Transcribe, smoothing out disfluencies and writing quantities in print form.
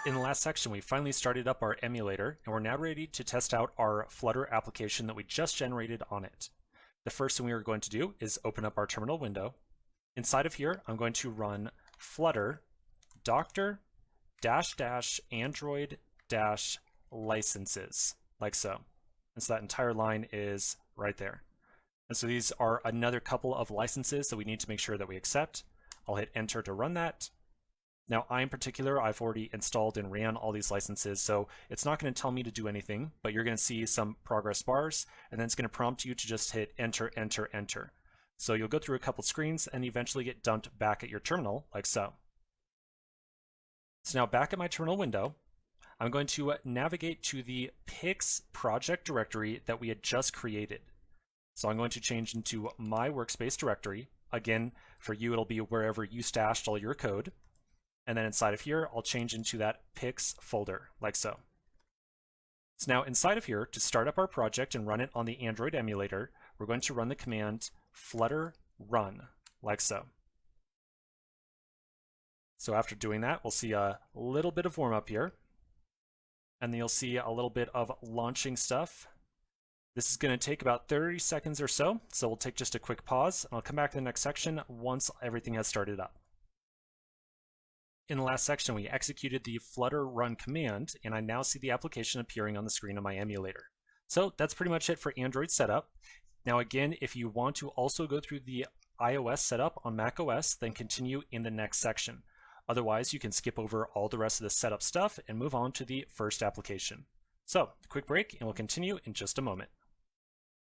In the last section, we finally started up our emulator, and we're now ready to test out our Flutter application that we just generated on it. The first thing we are going to do is open up our terminal window. Inside of here, I'm going to run flutter doctor --android licenses, like so. And so that entire line is right there. And so these are another couple of licenses that we need to make sure that we accept. I'll hit enter to run that. Now, I in particular, I've already installed and ran all these licenses, so it's not going to tell me to do anything, but you're going to see some progress bars, and then it's going to prompt you to just hit enter, enter, enter. So you'll go through a couple screens and eventually get dumped back at your terminal, like so. So now back at my terminal window, I'm going to navigate to the Pix project directory that we had just created. So I'm going to change into my workspace directory. Again, for you, it'll be wherever you stashed all your code. And then inside of here, I'll change into that Pix folder, like so. So now inside of here, to start up our project and run it on the Android emulator, we're going to run the command flutter run, like so. So after doing that, we'll see a little bit of warm up here. And then you'll see a little bit of launching stuff. This is going to take about 30 seconds or so, so we'll take just a quick pause. I'll come back to the next section once everything has started up. In the last section, we executed the flutter run command, and I now see the application appearing on the screen of my emulator. So that's pretty much it for Android setup. Now again, if you want to also go through the iOS setup on macOS, then continue in the next section. Otherwise, you can skip over all the rest of the setup stuff and move on to the first application. So, a quick break, and we'll continue in just a moment.